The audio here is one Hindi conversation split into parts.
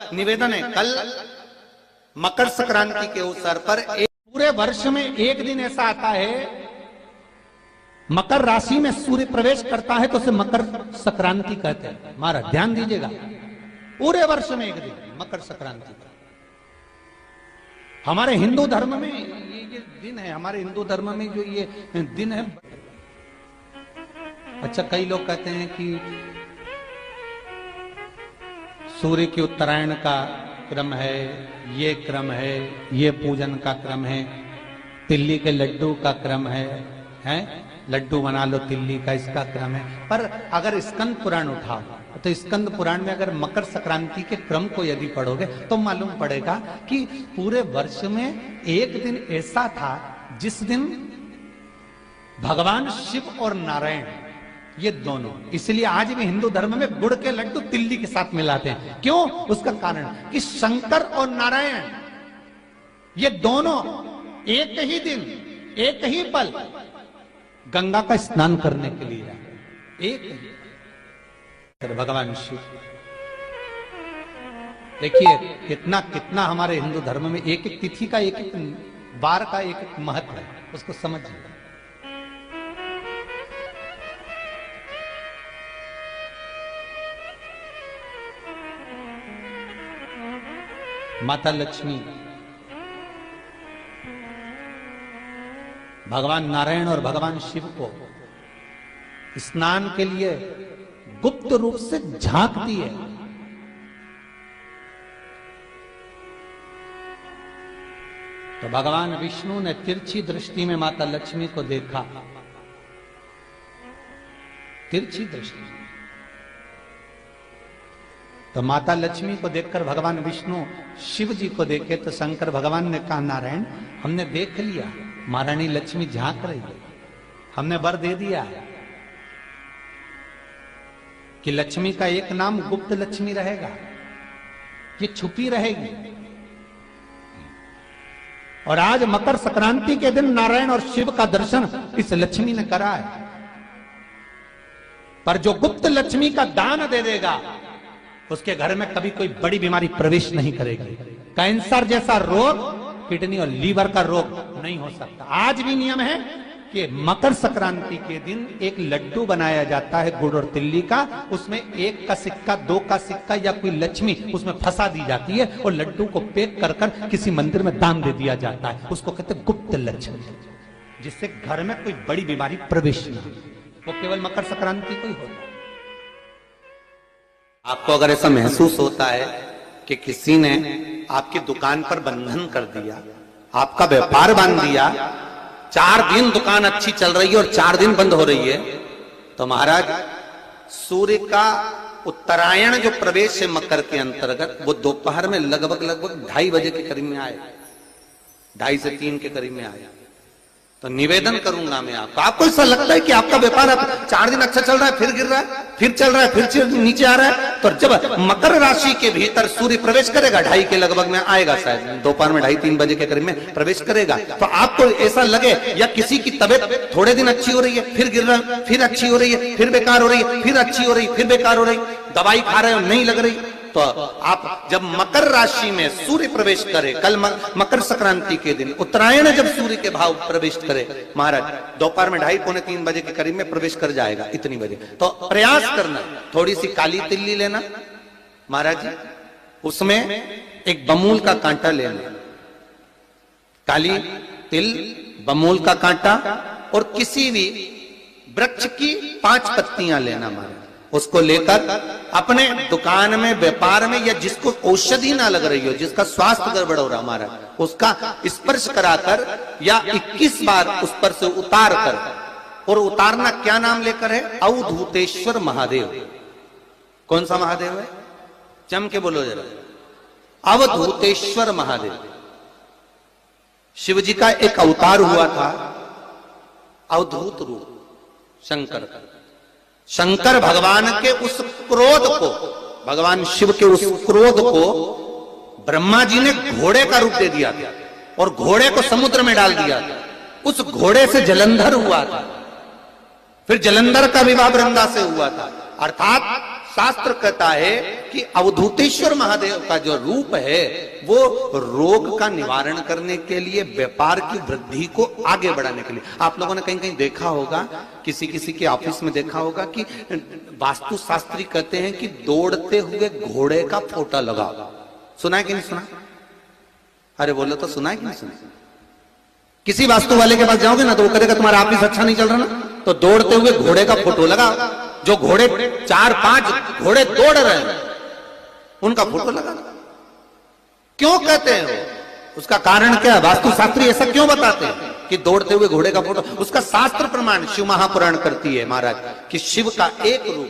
निवेदन है, कल मकर संक्रांति के अवसर पर पूरे वर्ष में एक दिन ऐसा आता है, मकर राशि में सूर्य प्रवेश करता है तो उसे मकर संक्रांति कहते हैं। हमारा ध्यान दीजिएगा, पूरे वर्ष में एक दिन मकर संक्रांति का हमारे हिंदू धर्म में ये दिन है। हमारे हिंदू धर्म में जो ये दिन है, अच्छा कई लोग कहते हैं कि सूर्य की उत्तरायण का क्रम है, ये क्रम है, ये पूजन का क्रम है, तिल्ली के लड्डू का क्रम है, लड्डू बना लो तिल्ली का, इसका क्रम है। पर अगर स्कंद पुराण उठाओ तो स्कंद पुराण में अगर मकर संक्रांति के क्रम को यदि पढ़ोगे तो मालूम पड़ेगा कि पूरे वर्ष में एक दिन ऐसा था जिस दिन भगवान शिव और नारायण ये दोनों, इसलिए आज भी हिंदू धर्म में गुड़ के लड्डू तिल्ली के साथ मिलाते हैं। क्यों? उसका कारण कि शंकर और नारायण ये दोनों एक ही दिन एक ही पल गंगा का स्नान करने के लिए आए। एक ही भगवान शिव, देखिए कितना कितना हमारे हिंदू धर्म में एक एक तिथि का, एक एक बार का एक एक महत्व है, उसको समझिए। माता लक्ष्मी भगवान नारायण और भगवान शिव को स्नान के लिए गुप्त रूप से झांकती है। तो भगवान विष्णु ने तिरछी दृष्टि में माता लक्ष्मी को देखा, तिरछी दृष्टि। तो माता लक्ष्मी को देखकर भगवान विष्णु शिव जी को देखे तो शंकर भगवान ने कहा, नारायण हमने देख लिया, महारानी लक्ष्मी झांक रही है, हमने वर दे दिया है कि लक्ष्मी का एक नाम गुप्त लक्ष्मी रहेगा, ये छुपी रहेगी। और आज मकर संक्रांति के दिन नारायण और शिव का दर्शन इस लक्ष्मी ने करा है। पर जो गुप्त लक्ष्मी का दान दे देगा उसके घर में कभी कोई बड़ी बीमारी प्रवेश नहीं करेगी। कैंसर जैसा रोग, किडनी और लीवर का रोग नहीं हो सकता। आज भी नियम है कि मकर संक्रांति के दिन एक लड्डू बनाया जाता है गुड़ और तिल्ली का, उसमें 1 का सिक्का, 2 का सिक्का या कोई लक्ष्मी उसमें फंसा दी जाती है और लड्डू को पैक कर कर किसी मंदिर में दान दे दिया जाता है। उसको कहते हैं गुप्त लक्ष्मी, जिससे घर में कोई बड़ी बीमारी प्रवेश न हो। वो केवल मकर संक्रांति को ही होता है। आपको अगर ऐसा महसूस होता है कि किसी ने आपकी दुकान पर बंधन कर दिया, आपका व्यापार बांध दिया, 4 दिन दुकान अच्छी चल रही है और 4 दिन बंद हो रही है, तो महाराज सूर्य का उत्तरायण जो प्रवेश है मकर के अंतर्गत, वो दोपहर में लगभग 2:30 बजे के करीब में आए, 2:30 से 3 के करीब में आया। तो निवेदन करूंगा मैं आपको ऐसा लगता है कि आपका व्यापार 4 दिन अच्छा चल रहा है, फिर गिर रहा है, फिर चल रहा है, फिर नीचे आ रहा है, तो जब मकर राशि के भीतर सूर्य प्रवेश करेगा 2:30 के लगभग में आएगा, शायद दोपहर में 2:30-3 बजे के करीब में प्रवेश करेगा, तो आपको ऐसा लगे या किसी की तबीयत थोड़े दिन अच्छी हो रही है, फिर गिर रहा है, फिर अच्छी हो रही है, फिर बेकार हो रही है, फिर अच्छी हो रही है, फिर बेकार हो रही, दवाई खा रहे हो नहीं लग रही, तो आप जब मकर राशि में सूर्य प्रवेश करे, कल मकर संक्रांति के दिन उत्तरायण जब सूर्य के भाव प्रवेश करे महाराज, दोपहर में 2:30-3 बजे के करीब में प्रवेश कर जाएगा, इतनी बजे, तो प्रयास करना थोड़ी सी काली तिल्ली लेना महाराज जी, उसमें एक बमूल का कांटा लेना, काली तिल, बमूल का कांटा और किसी भी वृक्ष की 5 पत्तियां लेना महाराज, उसको लेकर अपने दुकान में, व्यापार में, या जिसको औषधि ना लग रही हो, जिसका स्वास्थ्य गड़बड़ हो रहा हमारा, उसका स्पर्श कराकर या 21 बार उस पर से उतार कर, और उतारना क्या नाम लेकर है? अवधूतेश्वर महादेव। कौन सा महादेव है? जम के बोलो जरा, अवधूतेश्वर महादेव। शिव जी का एक अवतार हुआ था, अवधूत रूप शंकर का। शंकर भगवान के उस क्रोध को, भगवान शिव के उस क्रोध को ब्रह्मा जी ने घोड़े का रूप दे दिया था और घोड़े को समुद्र में डाल दिया था। उस घोड़े से जलंधर हुआ था, फिर जलंधर का विवाह वृंदा से हुआ था, अर्थात शास्त्र कहता है कि अवधूतेश्वर महादेव का जो रूप है वो रोग का निवारण करने के लिए, व्यापार की वृद्धि को आगे बढ़ाने के लिए। आप लोगों ने कहीं कहीं देखा होगा, किसी किसी के ऑफिस में देखा होगा कि वास्तु शास्त्री कहते हैं कि दौड़ते हुए घोड़े का फोटो लगाओ। सुना है कि नहीं सुना? अरे बोलो तो, सुना है कि नहीं सुना? किसी वास्तु वाले के पास जाओगे ना तो वो कहेगा तुम्हारा ऑफिस अच्छा नहीं चल रहा ना, तो दौड़ते हुए घोड़े का फोटो लगाओ। जो घोड़े 4-5 घोड़े दौड़ रहे हैं उनका फोटो लगा। क्यों कहते हैं वो? उसका कारण क्या है? वास्तु शास्त्री ऐसा क्यों बताते हैं कि दौड़ते हुए घोड़े का फोटो? उसका शास्त्र प्रमाण शिव महापुराण करती है महाराज कि शिव का एक रूप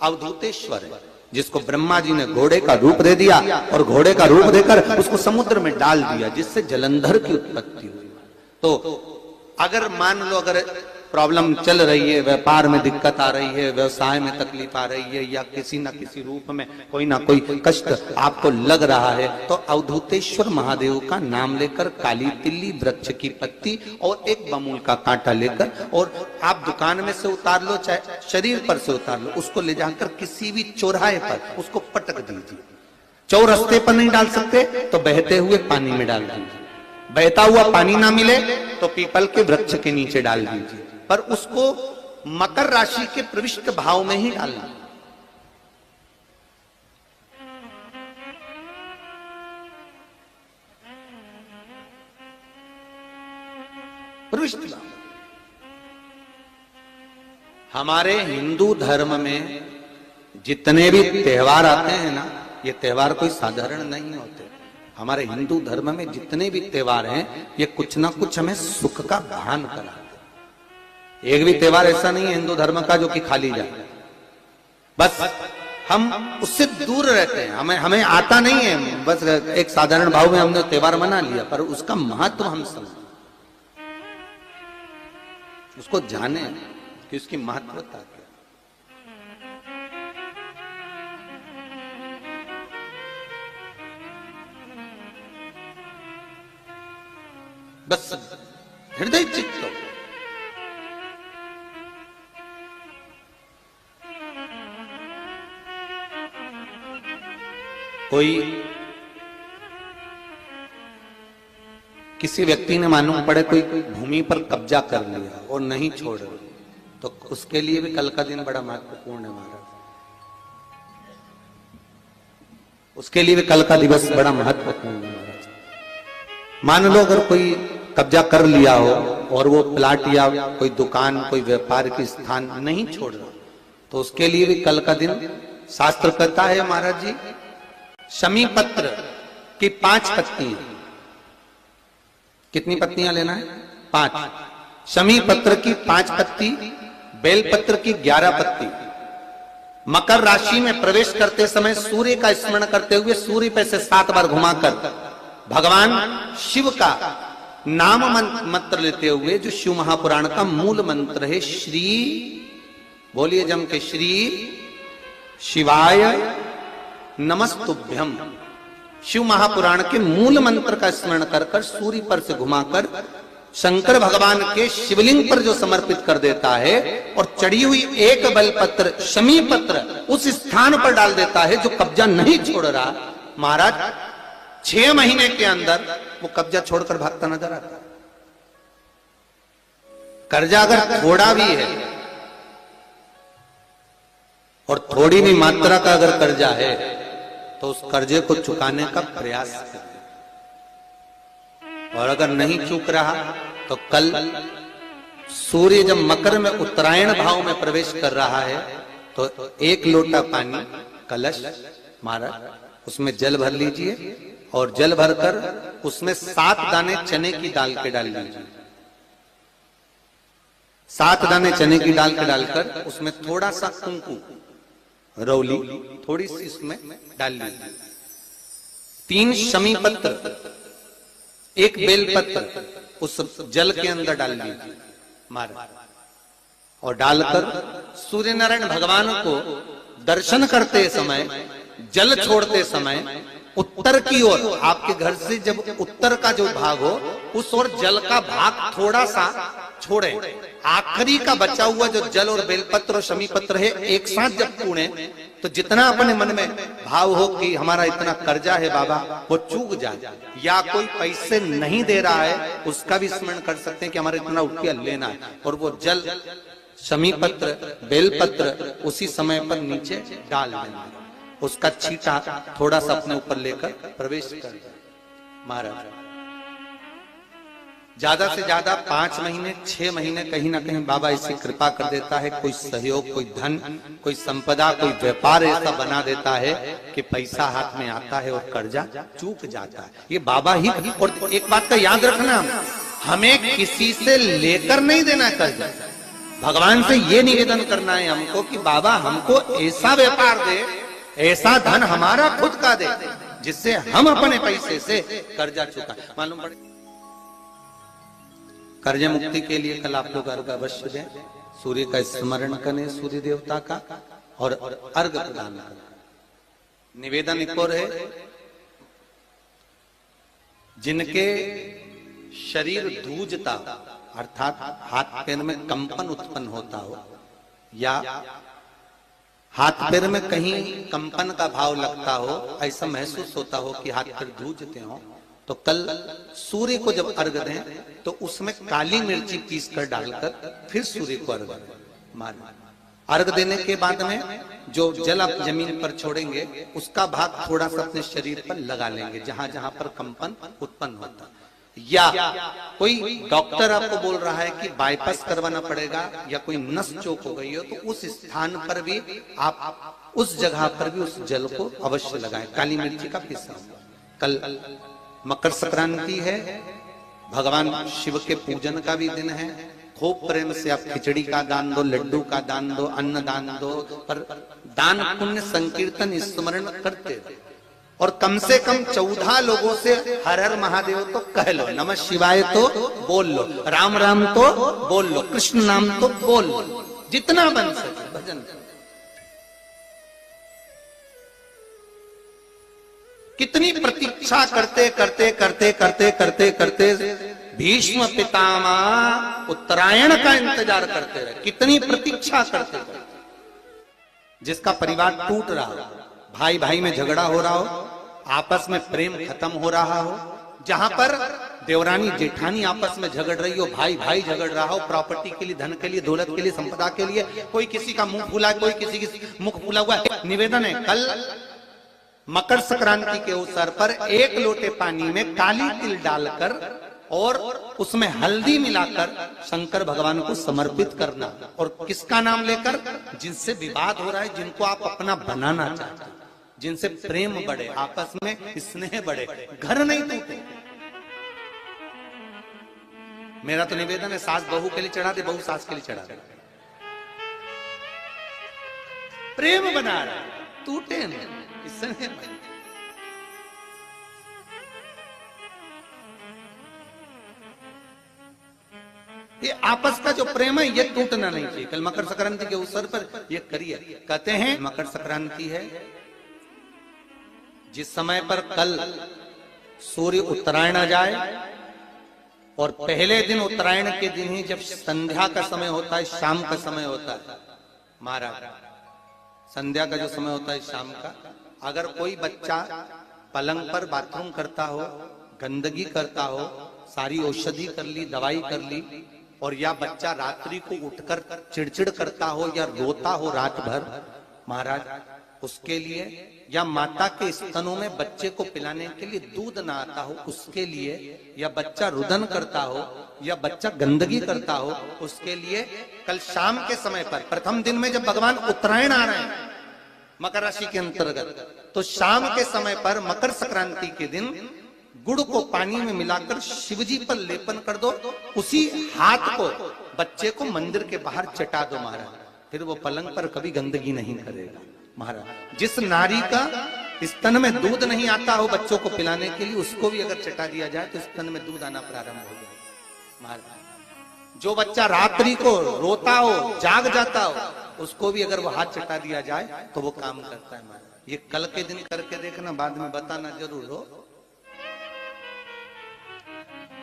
अवधूतेश्वर है, जिसको ब्रह्मा जी ने घोड़े का रूप दे दिया और घोड़े का रूप देकर उसको समुद्र में डाल दिया, जिससे जलंधर की उत्पत्ति हुई। तो अगर मान लो अगर प्रॉब्लम चल रही है, व्यापार में दिक्कत आ रही है, व्यवसाय में तकलीफ आ रही है, या किसी ना किसी रूप में कोई ना कोई कष्ट आपको लग रहा है, तो अवधूतेश्वर महादेव का नाम लेकर काली तिल्ली वृक्ष की पत्ती और एक बमूल का कांटा लेकर, और आप दुकान में से उतार लो चाहे शरीर पर से उतार लो, उसको ले जाकर किसी भी चौराहे पर उसको पटक दीजिए। चौरस्ते पर नहीं डाल सकते तो बहते हुए पानी में डाल दीजिए। बहता हुआ पानी ना मिले तो पीपल के वृक्ष के नीचे डाल दीजिए, पर उसको मकर राशि के प्रविष्ट भाव में ही डालना। प्रविष्ट भाव। हमारे हिंदू धर्म में जितने भी त्योहार आते हैं ना, ये त्योहार कोई साधारण नहीं होते। हमारे हिंदू धर्म में जितने भी त्योहार हैं ये कुछ ना कुछ हमें सुख का भान कराते। एक भी त्योहार ऐसा नहीं है हिंदू धर्म का जो कि खाली जाए। बस हम उससे दूर रहते हैं, हमें आता नहीं है। बस एक साधारण भाव में हमने त्योहार मना लिया, पर उसका महत्व हम समझें, उसको जाने कि उसकी महत्वता क्या। बस हृदय चित्त हो। कोई किसी व्यक्ति ने मालूम पड़े कोई भूमि पर कब्जा कर लिया और नहीं छोड़ रहे, तो उसके लिए भी कल का दिन बड़ा महत्वपूर्ण है महाराज। उसके लिए भी कल का दिवस बड़ा महत्वपूर्ण है महाराज। मान लो अगर कोई कब्जा कर लिया हो और वो प्लाट या कोई दुकान, कोई व्यापार की स्थान नहीं छोड़ रहा, तो उसके लिए भी कल का दिन शास्त्र कहता है महाराज जी, शमी पत्र की 5 पत्तियां। कितनी पत्तियां लेना है? 5। शमी पत्र की 5 पत्ती, बेल पत्र की 11 पत्ती। मकर राशि में प्रवेश करते समय सूर्य का स्मरण करते हुए सूर्य पे से 7 बार घुमाकर भगवान शिव का नाम मंत्र लेते हुए, जो शिव महापुराण का मूल मंत्र है, श्री, बोलिए जम के, श्री शिवाय नमस्तुभ्यम। शिव महापुराण के मूल मंत्र का स्मरण कर कर सूर्य पर से घुमाकर शंकर भगवान के शिवलिंग पर जो समर्पित कर देता है, और चढ़ी हुई एक बेलपत्र शमी पत्र उस स्थान पर डाल देता है जो कब्जा नहीं छोड़ रहा, महाराज 6 महीने के अंदर वो कब्जा छोड़कर भागता नजर आता। कर्जा अगर थोड़ा भी है और थोड़ी भी मात्रा का अगर कर्जा है तो उस कर्जे को चुकाने का प्रयास करें, और अगर नहीं चूक रहा तो कल सूर्य जब मकर में उत्तरायण भाव में प्रवेश कर रहा है तो 1 लोटा पानी कलश महाराज उसमें जल भर लीजिए, और जल भरकर उसमें 7 दाने चने की दाल के डाल लीजिए। 7 दाने चने की दाल के डालकर उसमें थोड़ा सा कुंकू रौली थोड़ी सी इसमें डाल लीजिए। 3 शमी पत्र, 1 बेल पत्र उस जल के अंदर डाल लीजिए महाराज, और डालकर सूर्य नारायण भगवान को दर्शन करते समय, जल छोड़ते समय उत्तर की ओर, आपके घर से जब उत्तर का जो भाग हो उस ओर जल का भाग थोड़ा सा छोड़े, आखिरी का बचा हुआ जो जल और बेलपत्र और शमी पत्र है एक साथ जब पूणे तो जितना अपने मन में भाव हो कि हमारा इतना कर्जा है बाबा, वो चूक जाए, या कोई पैसे नहीं दे रहा है उसका भी स्मरण कर सकते हैं कि हमारा इतना रुपया लेना है, और वो जल शमी पत्र बेलपत्र उसी समय पर नीचे डाल देना, उसका छींटा थोड़ा सा अपने ऊपर लेकर प्रवेश कर महाराज। ज्यादा से ज्यादा 5 महीने 6 महीने कहीं ना कहीं बाबा ऐसी कृपा कर देता है, कोई सहयोग, कोई धन, कोई संपदा, कोई व्यापार ऐसा बना देता है कि पैसा हाथ में आता है और कर्जा चूक जाता है। ये बाबा ही। और एक बात का याद रखना, हमें किसी से लेकर नहीं देना कर्जा, भगवान से ये निवेदन करना है हमको कि बाबा हमको ऐसा व्यापार दे, ऐसा धन हमारा खुद का दे जिससे हम अपने पैसे से कर्जा चुका। मालूम पड़े कर्ज मुक्ति के लिए कल आप लोग अर्घ अवश्य दें, सूर्य का स्मरण करें, सूर्य देवता का, और अर्घ प्रदान करें। निवेदन एक और है, जिनके शरीर धूजता अर्थात हाथ पैर में कंपन उत्पन्न होता हो, या हाथ पैर में कहीं कंपन का भाव लगता हो, ऐसा महसूस होता हो कि हाथ पैर धूजते हो, तो कल सूर्य को जब अर्घ दें तो उसमें काली मिर्ची पीस कर डालकर फिर सूर्य को अर्घ मारें। अर्घ देने के बाद में जो जल आप जमीन पर छोड़ेंगे उसका भाग थोड़ा सा अपने शरीर पर लगा लेंगे जहां जहां पर कंपन उत्पन्न होता। या कोई डॉक्टर आपको बोल रहा है कि बाईपास करवाना पड़ेगा या कोई नस चोक हो गई हो, तो उस स्थान पर भी आप उस जगह पर भी उस जल को अवश्य लगाएं, काली मिर्ची का पीसा। कल मकर संक्रांति है, भगवान शिव के पूजन का भी दिन है। खूब प्रेम से आप खिचड़ी का दान दो, लड्डू का दान दो, अन्न दान दो, पर दान पुण्य संकीर्तन स्मरण करते रहो। और कम से कम 14 लोगों से हर हर महादेव तो कह लो, नमः शिवाय तो बोल लो, राम राम तो बोल लो, कृष्ण नाम तो बोल लो, जितना बन सके भजन। कितनी प्रतीक्षा करते करते करते करते करते करते भीष्म पितामह उत्तरायण का इंतजार करते रहे, कितनी प्रतीक्षा करते रहे। जिसका परिवार टूट रहा हो, भाई भाई में झगड़ा हो रहा हो, आपस में प्रेम खत्म हो रहा हो, जहां पर देवरानी जेठानी आपस में झगड़ रही हो, भाई भाई झगड़ रहा हो, प्रॉपर्टी के लिए, धन के लिए, दौलत के लिए, संपदा के लिए, कोई किसी का मुंह फूला, कोई किसी की मुख फूला हुआ। निवेदन है, कल मकर संक्रांति के अवसर पर 1 लोटे पानी में काली तिल डालकर और उसमें हल्दी मिलाकर शंकर भगवान को समर्पित करना, और किसका नाम लेकर? जिनसे विवाद हो रहा है, जिनको आप अपना बनाना चाहते हैं, जिनसे प्रेम बढ़े, आपस में स्नेह बढ़े, घर नहीं टूटे। मेरा तो निवेदन है, सास बहू के लिए चढ़ा दे, बहू सास के लिए चढ़ा दे, प्रेम बना रहे, टूटे नहीं, स्नेह बढ़े। ये आपस का जो प्रेम है ये टूटना नहीं चाहिए। कल मकर संक्रांति के अवसर पर ये करिए। कहते हैं मकर संक्रांति है, जिस समय पर कल सूर्य उत्तरायण आ जाए, और पहले दिन उत्तरायण के दिन ही जब संध्या का समय होता है, शाम का समय होता है महाराज, संध्या का जो समय होता है शाम का, अगर कोई बच्चा पलंग पर बाथरूम करता हो, गंदगी करता हो, सारी औषधि कर ली, दवाई कर ली, और या बच्चा रात्रि को उठकर चिड़चिड़ करता हो या रोता हो रात भर महाराज, उसके लिए, या माता के स्तनों में बच्चे को पिलाने के लिए दूध ना आता हो उसके लिए, या बच्चा रुदन करता हो, या बच्चा गंदगी करता हो, उसके लिए कल शाम के समय पर, प्रथम दिन में जब भगवान उत्तरायण आ रहे हैं मकर राशि के अंतर्गत, तो शाम के समय पर मकर संक्रांति के दिन गुड़ को पानी में मिलाकर शिवजी पर लेपन कर दो, उसी हाथ को बच्चे को मंदिर के बाहर चटा दो महाराज, फिर वो पलंग पर कभी गंदगी नहीं करेगा महाराज। जिस नारी का स्तन में दूध नहीं आता हो बच्चों को पिलाने के लिए, उसको भी अगर चटा दिया जाए तो स्तन में दूध आना प्रारंभ हो जाए महाराज। जो बच्चा रात्रि को रोता हो, जाग जाता हो, उसको भी अगर वो हाथ चटा दिया जाए तो वो काम करता है महाराज। ये कल के दिन करके देखना, बाद में बताना जरूर हो।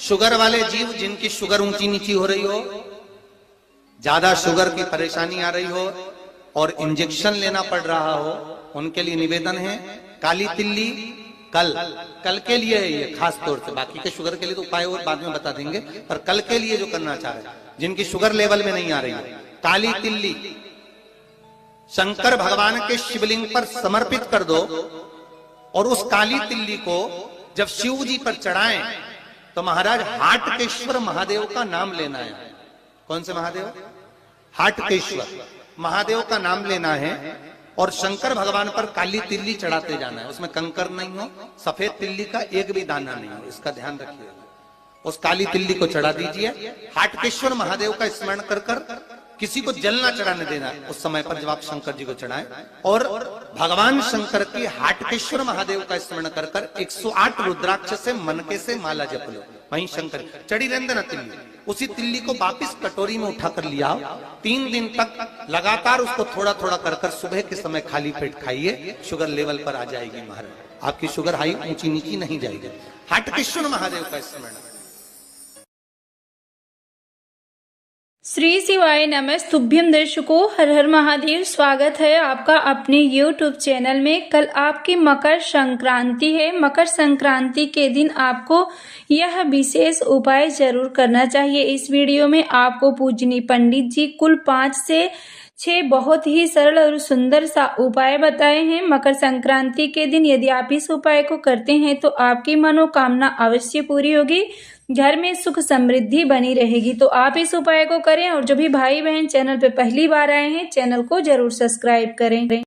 शुगर वाले जीव, जिनकी शुगर ऊंची नीची हो रही हो, ज्यादा शुगर की परेशानी आ रही हो और इंजेक्शन लेना पड़ रहा हो, उनके लिए निवेदन है काली तिल्ली कल के लिए है ये खास तौर से, बाकी के शुगर के लिए तो उपाय और बाद में बता देंगे, पर कल के लिए जो करना चाह रहे हैं, जिनकी शुगर लेवल में नहीं आ रही है, काली तिल्ली शंकर भगवान के शिवलिंग पर समर्पित कर दो और उस काली तिल्ली को जब शिव जी पर चढ़ाएं तो महाराज हाटकेश्वर महादेव का नाम लेना है। कौन से महादेव? हाटकेश्वर महादेव का नाम लेना है और शंकर भगवान पर काली तिल्ली चढ़ाते जाना है। उसमें कंकर नहीं हो, सफेद तिल्ली का एक भी दाना नहीं हो, इसका ध्यान रखिए। उस काली तिल्ली को चढ़ा दीजिए। हाटकेश्वर महादेव का स्मरण कर कर किसी को जल ना चढ़ाने देना उस समय पर जब आप शंकर जी को चढ़ाएं, और भगवान शंकर की हाटकेश्वर महादेव का स्मरण कर कर 108 रुद्राक्ष से मनके से माला जप लो। वहीं शंकर चढ़ी रहने देना तिल्ली, उसी तिल्ली को वापिस कटोरी में उठा कर लिया। 3 दिन तक लगातार उसको थोड़ा थोड़ा कर कर सुबह के समय खाली पेट खाइए, शुगर लेवल पर आ जाएगी महाराज, आपकी शुगर हाई ऊंची नीची नहीं जाएगी। हाटकेश्वर महादेव का स्मरण। श्री शिवाय नमस्तुभ्यम। दर्शकों, हर हर महादेव। स्वागत है आपका अपने YouTube चैनल में। कल आपकी मकर संक्रांति है। मकर संक्रांति के दिन आपको यह विशेष उपाय जरूर करना चाहिए। इस वीडियो में आपको पूजनीय पंडित जी कुल 5 से 6 बहुत ही सरल और सुंदर सा उपाय बताए हैं। मकर संक्रांति के दिन यदि आप इस उपाय को करते हैं तो आपकी मनोकामना अवश्य पूरी होगी, घर में सुख समृद्धि बनी रहेगी। तो आप इस उपाय को करें और जो भी भाई बहन चैनल पे पहली बार आए हैं चैनल को जरूर सब्सक्राइब करें।